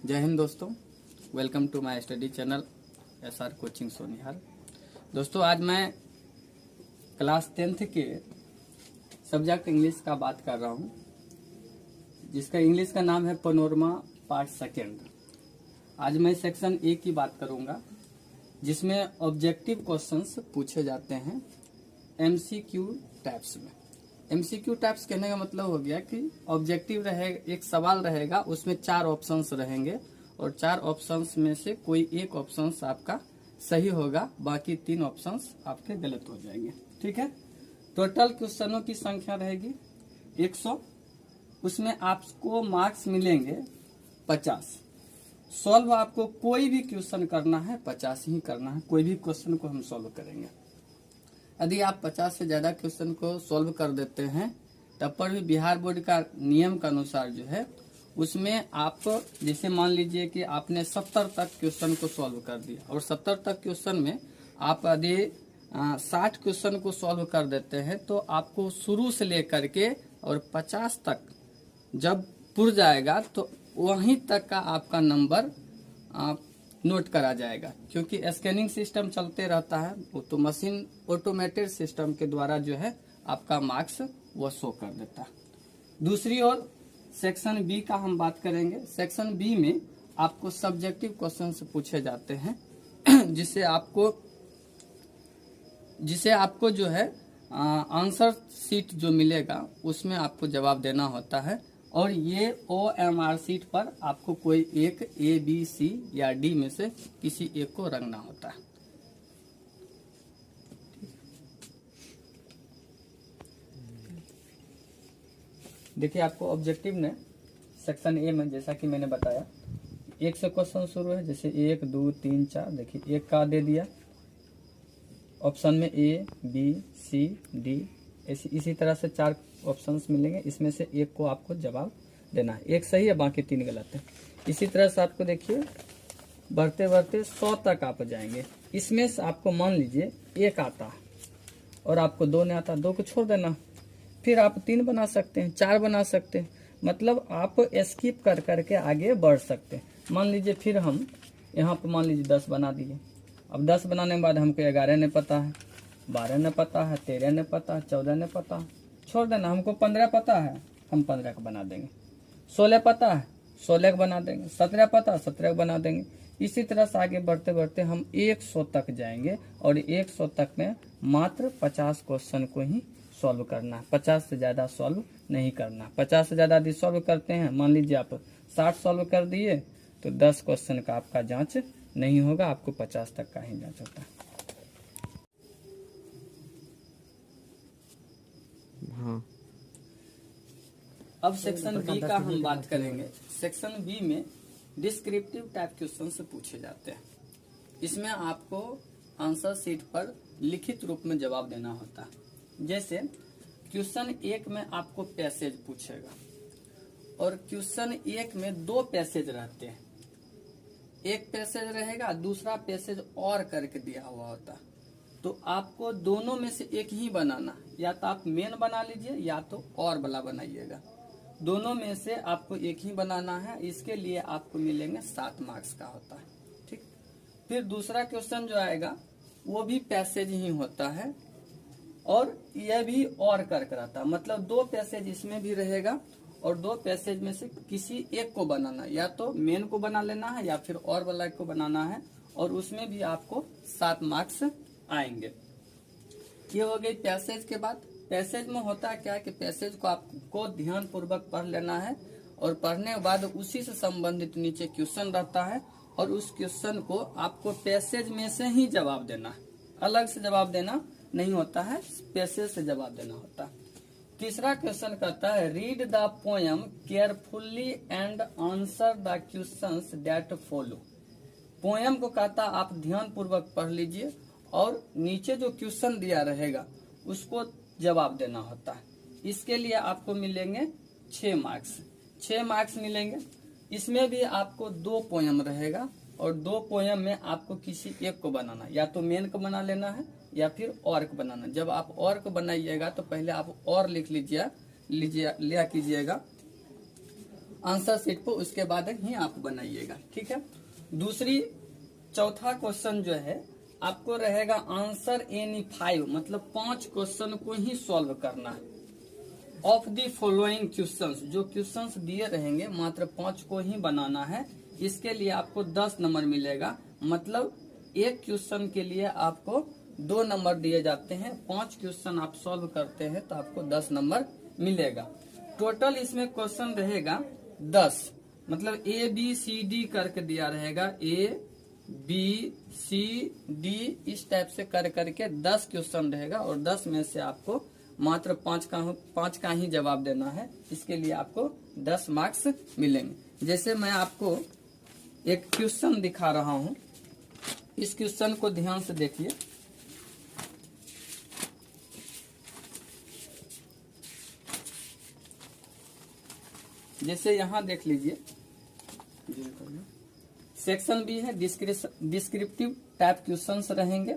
जय हिंद दोस्तों, welcome to my study channel SR coaching Sonihal. दोस्तों आज मैं क्लास 10th के सब्जेक्ट इंग्लिश का बात कर रहा हूं, जिसका इंग्लिश का नाम है पनोरमा पार्ट सेकेंड। आज मैं सेक्शन ए की बात करूंगा, जिसमें ऑब्जेक्टिव क्वेश्चंस पूछे जाते हैं एमसीक्यू टाइप्स में। एमसीक्यू टाइप्स कहने का मतलब हो गया कि ऑब्जेक्टिव रहेगा, एक सवाल रहेगा, उसमें 4 ऑप्शंस रहेंगे और 4 ऑप्शंस में से कोई एक ऑप्शंस आपका सही होगा, बाकी 3 ऑप्शंस आपके गलत हो जाएंगे। ठीक है। टोटल क्वेश्चनों की संख्या रहेगी 100। उसमें आपको मार्क्स मिलेंगे 50। सॉल्व आपको कोई भी क्वेश्चन करना है 50 ही करना है, कोई भी क्वेश्चन को हम सॉल्व करेंगे। यदि आप 50 से ज्यादा क्वेश्चन को सॉल्व कर देते हैं तब पर भी बिहार बोर्ड का नियम के अनुसार जो है उसमें आप, जैसे मान लीजिए कि आपने 70 तक क्वेश्चन को सॉल्व कर दिया और 70 तक क्वेश्चन में आप यदि 60 क्वेश्चन को सॉल्व कर देते हैं तो आपको शुरू से लेकर के और 50 तक जब पुर जाएगा तो वहीं तक का आपका नंबर नोट करा जाएगा, क्योंकि स्कैनिंग सिस्टम चलते रहता है, वो तो मशीन ऑटोमेटेड सिस्टम के द्वारा जो है आपका मार्क्स वो शो कर देता है। दूसरी ओर सेक्शन बी का हम बात करेंगे। सेक्शन बी में आपको सब्जेक्टिव क्वेश्चंस पूछे जाते हैं, जिसे आपको जो है आंसर शीट जो मिलेगा उसमें आपको जवाब देना होता है, और ये OMR शीट पर आपको कोई एक A, B, C या D में से किसी एक को रंगना होता है। देखिए आपको ऑब्जेक्टिव ने सेक्शन ए में, जैसा कि मैंने बताया, 1 से क्वेश्चन शुरू है, जैसे 1, 2, 3, 4। देखिए 1 का दे दिया ऑप्शन में A, B, C, D, इसी तरह से 4 ऑप्शंस मिलेंगे, इसमें से एक को आपको जवाब देना है। एक सही है, बाकी 3 गलत है। इसी तरह से आपको देखिए बढ़ते बढ़ते 100 तक आप जाएंगे। इसमें से आपको मान लीजिए 1 आता है और आपको 2 नहीं आता, 2 को छोड़ देना। फिर आप 3 बना सकते हैं, 4 बना सकते हैं, मतलब आप स्किप कर करके आगे बढ़ सकते हैं। मान लीजिए फिर हम यहाँ पर मान लीजिए 10 बना दिए। अब 10 बनाने के बाद हमको 11 नहीं पता है, 12 नहीं पता है, 13 नहीं पता है, 14 नहीं पता है, छोड़ देना। हमको 15 पता है, हम 15 का बना देंगे। 16 पता है, 16 का बना देंगे। 17 पता है, 17 का बना देंगे। इसी तरह से आगे बढ़ते बढ़ते हम 100 तक जाएंगे और 100 तक में मात्र 50 क्वेश्चन को ही सॉल्व करना है, 50 से ज़्यादा सॉल्व नहीं करना। 50 से ज़्यादा यदि सॉल्व करते हैं, मान लीजिए आप 60 सॉल्व कर दिए तो 10 क्वेश्चन का आपका जाँच नहीं होगा, आपको 50 तक का ही जाँच होता है। हाँ। अब सेक्शन बी का हम बात करेंगे। सेक्शन बी में डिस्क्रिप्टिव टाइप क्वेश्चन से पूछे जाते हैं। इसमें आपको आंसर शीट पर लिखित रूप में जवाब देना होता है। जैसे क्वेश्चन 1 में आपको पैसेज पूछेगा और क्वेश्चन 1 में 2 पैसेज रहते हैं। एक पैसेज रहेगा, दूसरा पैसेज और करके दिया हुआ होता है, तो आपको दोनों में से एक ही बनाना, या तो आप मेन बना लीजिए या तो और वाला बनाइएगा। दोनों में से आपको एक ही बनाना है। इसके लिए आपको मिलेंगे 7 मार्क्स का होता है। ठीक। फिर दूसरा क्वेश्चन जो आएगा वो भी पैसेज ही होता है और यह भी और करके रहता है, मतलब 2 पैसेज इसमें भी रहेगा और 2 पैसेज में से किसी एक को बनाना, या तो मेन को बना लेना है या फिर और वाला को बनाना है, और उसमें भी आपको 7 मार्क्स आएंगे। ये हो गई पैसेज के बाद। पैसेज में होता क्या है कि पैसेज को आपको ध्यान पूर्वक पढ़ लेना है और पढ़ने के बाद उसी से संबंधित नीचे क्वेश्चन रहता है और उस क्वेश्चन को आपको पैसेज में से ही जवाब देना है, अलग से जवाब देना नहीं होता है, पैसेज से जवाब देना होता है। तीसरा क्वेश्चन कहता है read the poem carefully and answer the questions that follow. Poem को कहता है आप ध्यान पूर्वक पढ़ लीजिए और नीचे जो क्वेश्चन दिया रहेगा उसको जवाब देना होता है। इसके लिए आपको मिलेंगे 6 मार्क्स। 6 मार्क्स मिलेंगे। इसमें भी आपको 2 पोएम रहेगा और 2 पोएम में आपको किसी एक को बनाना, या तो मेन को बना लेना है या फिर और को बनाना। जब आप और को बनाइएगा तो पहले आप और लिख लिया कीजिएगा आंसर शीट पर उसके बाद ही आप बनाइएगा। ठीक है। चौथा क्वेश्चन जो है आपको रहेगा आंसर एनी 5, मतलब 5 क्वेश्चन को ही सॉल्व करना है। ऑफ द फॉलोइंग क्वेश्चंस, जो क्वेश्चंस दिए रहेंगे मात्र 5 को ही बनाना है। इसके लिए आपको 10 नंबर मिलेगा, मतलब एक क्वेश्चन के लिए आपको 2 नंबर दिए जाते हैं। 5 क्वेश्चन आप सॉल्व करते हैं तो आपको 10 नंबर मिलेगा। टोटल इसमें क्वेश्चन रहेगा 10, मतलब ABCD करके दिया रहेगा, ABCD इस टाइप से कर करके 10 क्वेश्चन रहेगा और 10 में से आपको मात्र 5 का ही जवाब देना है। इसके लिए आपको 10 मार्क्स मिलेंगे। जैसे मैं आपको एक क्वेश्चन दिखा रहा हूं, इस क्वेश्चन को ध्यान से देखिए। जैसे यहां देख लीजिए, सेक्शन बी है, डिस्क्रिप्टिव टाइप क्वेश्चंस रहेंगे।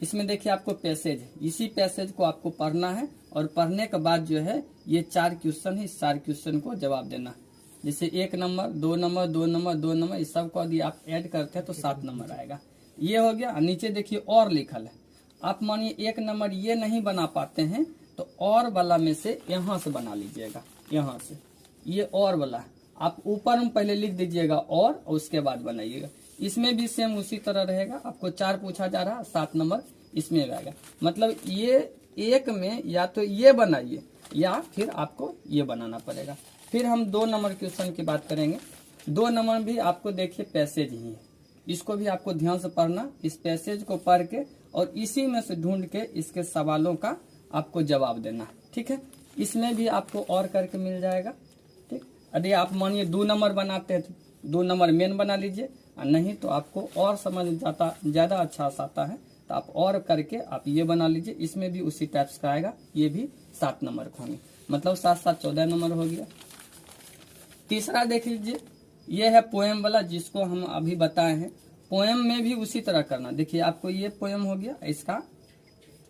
इसमें देखिए आपको पैसेज है, इसी पैसेज को आपको पढ़ना है और पढ़ने के बाद जो है ये 4 क्वेश्चन है, इस 4 क्वेश्चन को जवाब देना है। जैसे 1 नंबर, 2 नंबर, 2 नंबर, 2 नंबर, इस सब को यदि आप ऐड करते हैं तो 7 नंबर आएगा। ये हो गया। नीचे देखिए और लिखल है, आप मानिए 1 नंबर ये नहीं बना पाते हैं तो और वाला में से यहाँ से बना लीजिएगा, यहाँ से ये और वाला आप ऊपर में पहले लिख दीजिएगा और उसके बाद बनाइएगा। इसमें भी सेम उसी तरह रहेगा। आपको 4 पूछा जा रहा है, 7 नंबर इसमें रहेगा। मतलब ये एक में या तो ये बनाइए या फिर आपको ये बनाना पड़ेगा। फिर हम 2 नंबर क्वेश्चन की बात करेंगे। 2 नंबर भी आपको देखिए पैसेज ही है, इसको भी आपको ध्यान से पढ़ना। इस पैसेज को पढ़ के और इसी में से ढूंढ के इसके सवालों का आपको जवाब देना। ठीक है। इसमें भी आपको और करके मिल जाएगा। ठीक। यदि आप मानिए 2 नंबर बनाते हैं तो 2 नंबर मेन बना लीजिए, और नहीं तो आपको और समझ जाता ज्यादा अच्छा आता है तो आप और करके आप ये बना लीजिए। इसमें भी उसी टाइप्स का आएगा, ये भी 7 नंबर का होंगे, मतलब 7 7 14 नंबर हो गया। तीसरा देख लीजिए, ये है पोएम वाला, जिसको हम अभी बताए हैं। पोएम में भी उसी तरह करना। देखिए आपको ये पोएम हो गया, इसका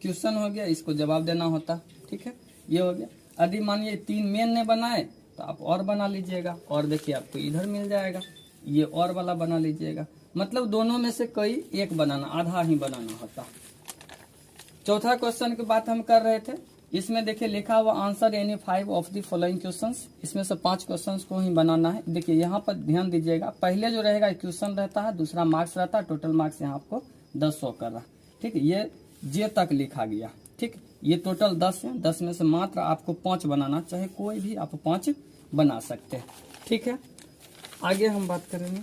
क्वेश्चन हो गया, इसको जवाब देना होता। ठीक है, ये हो गया। यदि मानिए 3 मेन ने बनाए तो आप और बना लीजिएगा, और देखिए आपको इधर मिल जाएगा, ये और वाला बना लीजिएगा। मतलब दोनों में से कोई एक बनाना, आधा ही बनाना होता। चौथा क्वेश्चन की बात हम कर रहे थे। इसमें देखिए लिखा हुआ answer any 5 of the following questions. इसमें से 5 क्वेश्चंस को ही बनाना है। देखिए यहाँ पर ध्यान दीजिएगा, पहले जो रहेगा क्वेश्चन रहता है, दूसरा मार्क्स रहता है। टोटल मार्क्स यहाँ आपको 10 शो कर रहा। ठीक है, ये जे तक लिखा गया। ठीक, ये टोटल 10 है। 10 में से मात्र आपको 5 बनाना, चाहे कोई भी आप 5 बना सकते हैं। ठीक है, आगे हम बात करेंगे।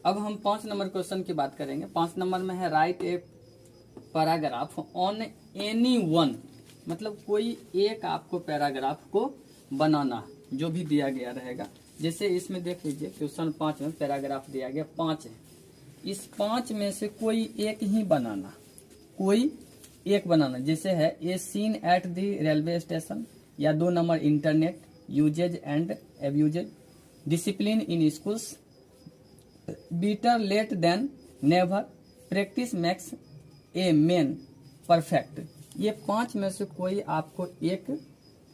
अब हम 5 नंबर क्वेश्चन की बात करेंगे। 5 नंबर में है right a paragraph on any one, मतलब कोई एक आपको पैराग्राफ को बनाना, जो भी दिया गया रहेगा। जैसे इसमें देख लीजिए क्वेश्चन 5 में पैराग्राफ दिया गया 5 है। इस 5 में से कोई एक ही बनाना, कोई एक बनाना। जैसे है a scene at the railway station, या 2 number internet usages and abuses, discipline in schools, better late than never, practice makes a man perfect. ये 5 में से कोई आपको एक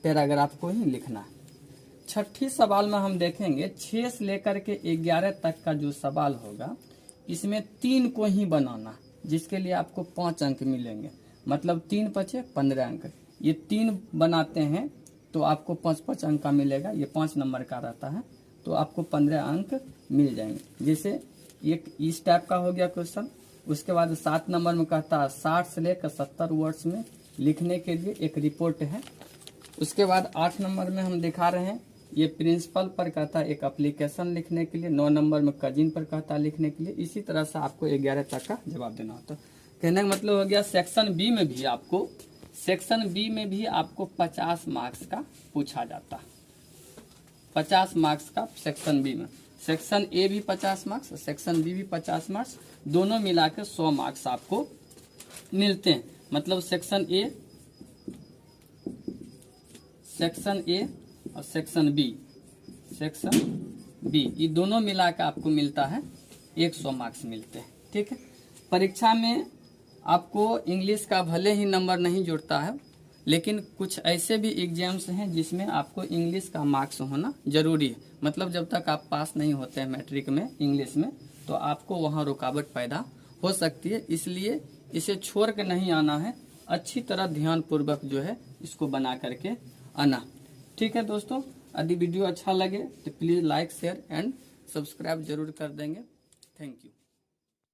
पैराग्राफ को ही लिखना है। छठी सवाल में हम देखेंगे 6 से लेकर के 11 तक का जो सवाल होगा, इसमें 3 को ही बनाना, जिसके लिए आपको 5 अंक मिलेंगे। मतलब 3 × 5 = 15 अंक। ये 3 बनाते हैं तो आपको 5-5 अंक का मिलेगा। ये 5 नंबर का रहता है तो आपको 15 अंक मिल जाएंगे। जैसे एक इस टाइप का हो गया क्वेश्चन। उसके बाद 7 नंबर में कहता है 60 से लेकर 70 वर्ड्स में लिखने के लिए एक रिपोर्ट है। उसके बाद 8 नंबर में हम दिखा रहे हैं, ये प्रिंसिपल पर कहता है एक एप्लीकेशन लिखने के लिए। 9 नंबर में कजिन पर कहता है लिखने के लिए। इसी तरह से आपको 11 तक का जवाब देना होता है। कहने का मतलब हो गया सेक्शन बी में भी आपको 50 मार्क्स का पूछा जाता है। 50 मार्क्स का सेक्शन बी में। सेक्शन ए भी 50 मार्क्स, सेक्शन बी भी 50 मार्क्स, दोनों मिला के 100 मार्क्स आपको मिलते हैं। मतलब सेक्शन ए और सेक्शन बी ये दोनों मिला के आपको मिलता है 100 मार्क्स मिलते हैं। ठीक है, परीक्षा में आपको इंग्लिश का भले ही नंबर नहीं जुड़ता है, लेकिन कुछ ऐसे भी एग्जाम्स हैं जिसमें आपको इंग्लिश का मार्क्स होना जरूरी है। मतलब जब तक आप पास नहीं होते हैं मैट्रिक में इंग्लिश में, तो आपको वहाँ रुकावट पैदा हो सकती है। इसलिए इसे छोड़ के नहीं आना है, अच्छी तरह ध्यान पूर्वक जो है इसको बना करके आना। ठीक है दोस्तों, यदि वीडियो अच्छा लगे तो please like share and subscribe जरूर कर देंगे। Thank you.